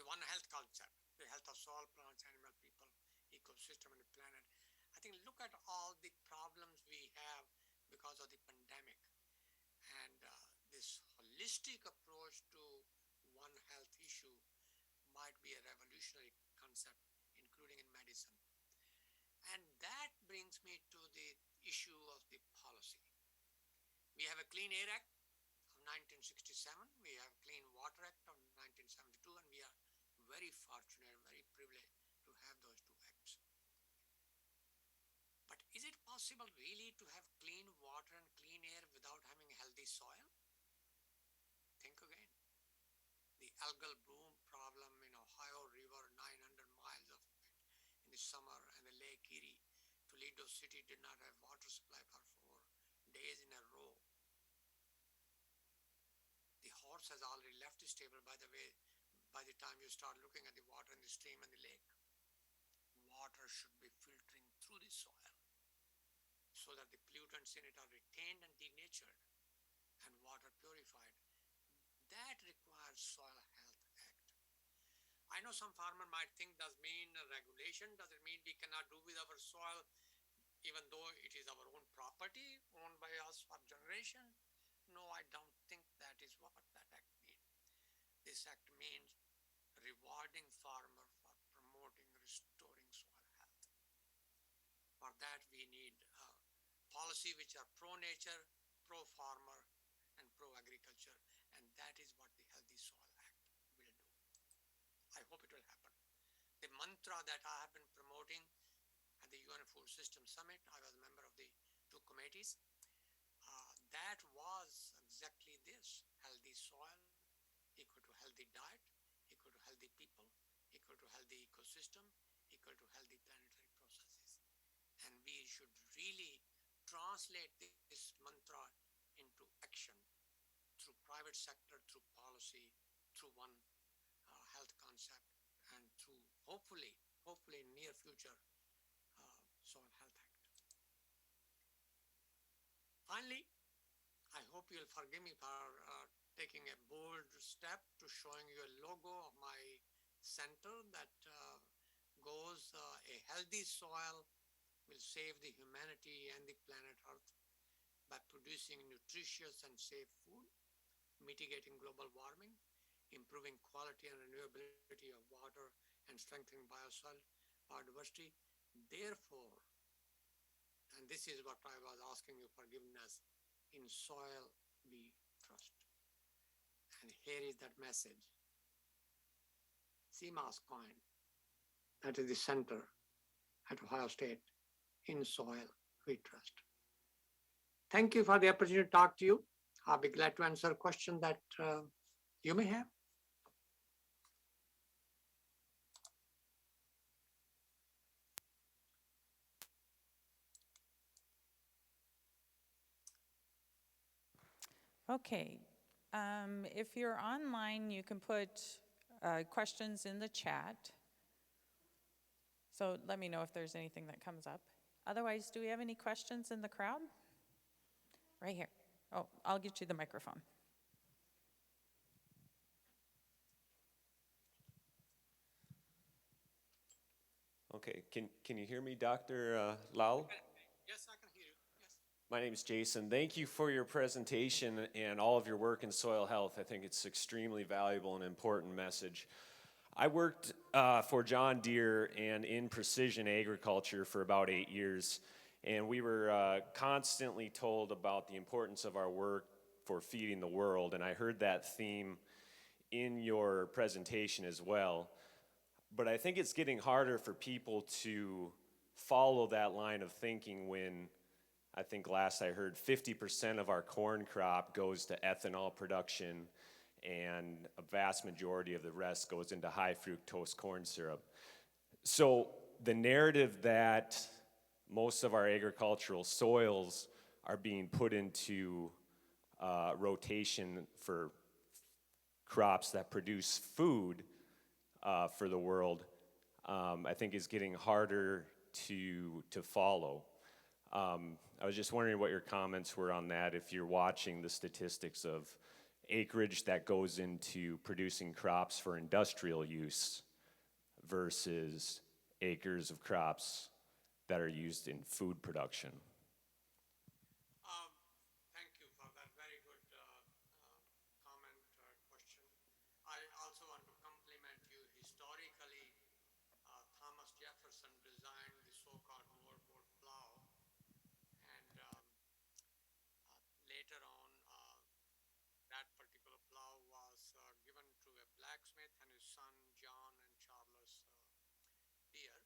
The One Health concept, the health of soil, plants, animal, people, ecosystem, and the planet. I think look at all the problems we have because of the pandemic. And this holistic approach to One Health issue might be a revolutionary concept, including in medicine. And that brings me to the issue of the policy. We have a Clean Air Act of 1967. We have Clean Water Act of 1972, and we are very fortunate, very privileged to have those two acts. But is it possible really to have clean water and clean air without having healthy soil? Think again. The algal bloom problem in Ohio River, 900 miles of it in the summer, and the Lake Erie. Toledo City did not have water supply for 4 days in a row. The horse has already left the stable, by the way, by the time you start looking at the water in the stream and the lake. Water should be filtering through the soil so that the pollutants in it are retained and denatured and water purified. That requires Soil Health Act. I know some farmer might think, does it mean regulation? Does it mean we cannot do with our soil even though it is our own property owned by us for generation? No, I don't think that is what that act means. This act means rewarding farmer for promoting, restoring soil health. For that we need policy which are pro-nature, pro-farmer, and pro-agriculture, and that is what the Healthy Soil Act will do. I hope it will happen. The mantra that I have been promoting at the UN Food System Summit, I was a member of the 2 committees, that was exactly this: healthy soil equal to healthy diet, equal to healthy people, equal to healthy ecosystem, equal to healthy planetary processes. And we should really translate this mantra into action through private sector, through policy, through One Health concept, and through hopefully in near future, Soil Health Act. Finally, I hope you'll forgive me for taking a bold step to showing you a logo of my center that goes, a healthy soil will save the humanity and the planet Earth by producing nutritious and safe food, mitigating global warming, improving quality and renewability of water, and strengthening biodiversity. Therefore, and this is what I was asking you forgiveness, in soil we trust. And here is that message. CMOS coin, that is the center at Ohio State. In soil we trust. Thank you for the opportunity to talk to you. I'll be glad to answer questions that you may have. Okay, if you're online, you can put questions in the chat. So let me know if there's anything that comes up. Otherwise, do we have any questions in the crowd? Right here. Oh, I'll get you the microphone. Okay, can you hear me, Dr. Lal? Yes, I can hear you. Yes. My name is Jason. Thank you for your presentation and all of your work in soil health. I think it's extremely valuable and important message. I worked for John Deere and in precision agriculture for about 8 years, and we were constantly told about the importance of our work for feeding the world, and I heard that theme in your presentation as well. But I think it's getting harder for people to follow that line of thinking when I think last I heard 50% of our corn crop goes to ethanol production and a vast majority of the rest goes into high fructose corn syrup. So the narrative that most of our agricultural soils are being put into rotation for crops that produce food for the world, I think is getting harder to follow. I was just wondering what your comments were on that, if you're watching the statistics of acreage that goes into producing crops for industrial use versus acres of crops that are used in food production. Thank you for that very good comment or question. I also want to compliment you. Historically, Thomas Jefferson designed the so-called moorboard plow, and later on, that particular plow was given to a blacksmith and his son John and Charles Deere.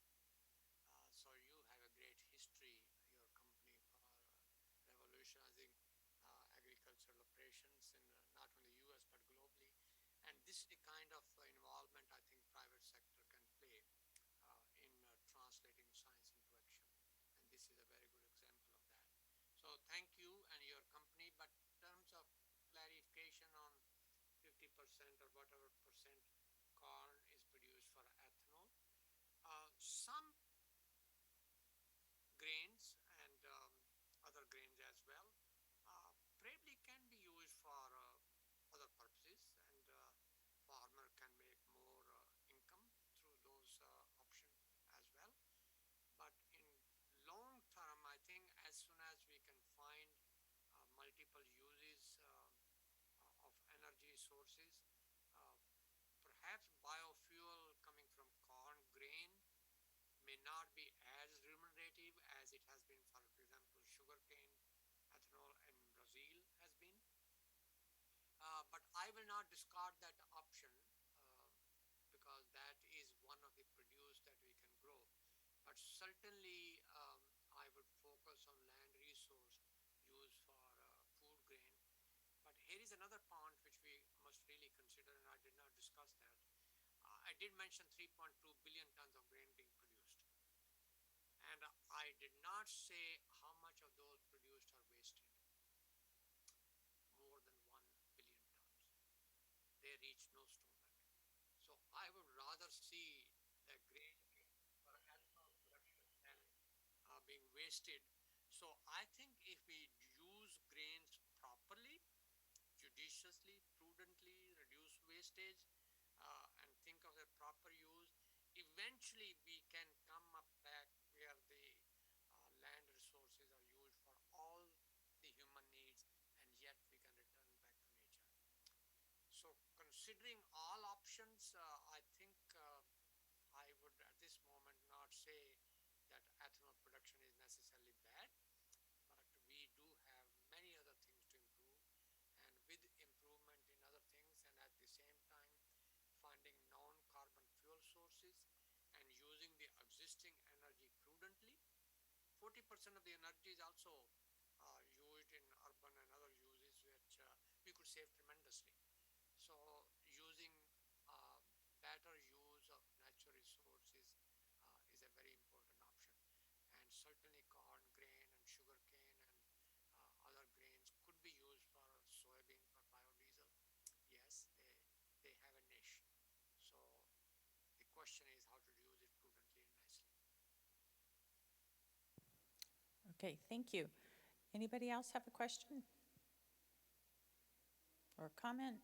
So you have a great history, your company, for revolutionizing agricultural operations in not only the US but globally. And this is the kind of involvement I think private sector can play in translating science into action. And this is a very good example of that. So thank you and your company. But in terms of clarification on 50% or whatever percent corn is produced for ethanol, some grains and other grains as well probably can be used for other purposes, and farmer can make more income through those options as well. But in long term, I think as soon as we can find multiple uses of energy sources, uh, perhaps biofuel coming from corn grain may not be as remunerative as it has been, for example, sugarcane ethanol in Brazil has been. But I will not discard that option because that is one of the produce that we can grow. But certainly, I would focus on land resource used for food grain. But here is another point which we must really consider, and I did not discuss that. I did mention 3.2 billion tons of grain being produced. And I did not say how much of those produced are wasted. More than 1 billion tons. They reach no stomach. So I would rather see the grain for ethanol production than being wasted. So I think if we use grains properly, judiciously, prudently, reduce wastage, and think of their proper use, eventually we can come up back where the land resources are used for all the human needs, and yet we can return back to nature. So considering all options, I think I would at this moment not say that ethanol production is necessarily bad, but we do have many other things to improve. And with improvement in other things, and at the same time finding non-carbon fuel sources and using the existing energy prudently, 40% of the energy is also used in urban and other uses which we could save tremendously. So using uh, better use of natural resources is a very important option. And certainly corn, grain, and sugar cane and other grains could be used for soybean question is how to use it prudently and nicely. Okay, thank you. Anybody else have a question? Or comment?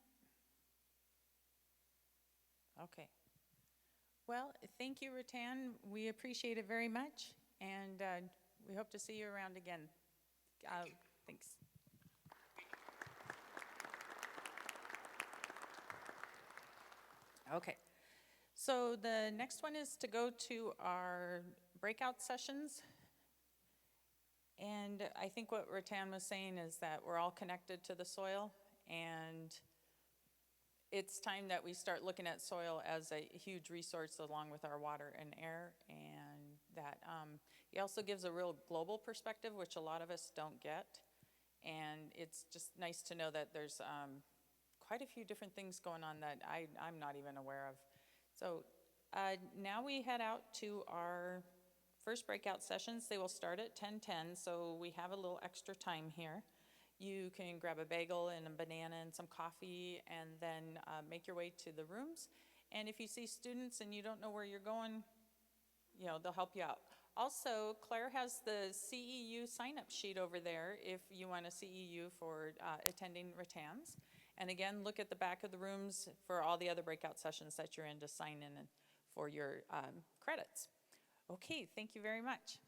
Okay. Well, thank you, Rattan. We appreciate it very much, and we hope to see you around again. Thanks. Okay. So the next one is to go to our breakout sessions. And I think what Rattan was saying is that we're all connected to the soil, and it's time that we start looking at soil as a huge resource along with our water and air, and that he also gives a real global perspective, which a lot of us don't get. And it's just nice to know that there's quite a few different things going on that I'm not even aware of. So now we head out to our first breakout sessions. They will start at 10:10, so we have a little extra time here. You can grab a bagel and a banana and some coffee, and then make your way to the rooms. And if you see students and you don't know where you're going, you know, they'll help you out. Also, Claire has the CEU sign-up sheet over there if you want a CEU for attending Rattan's. And again, look at the back of the rooms for all the other breakout sessions that you're in to sign in for your credits. Okay, thank you very much.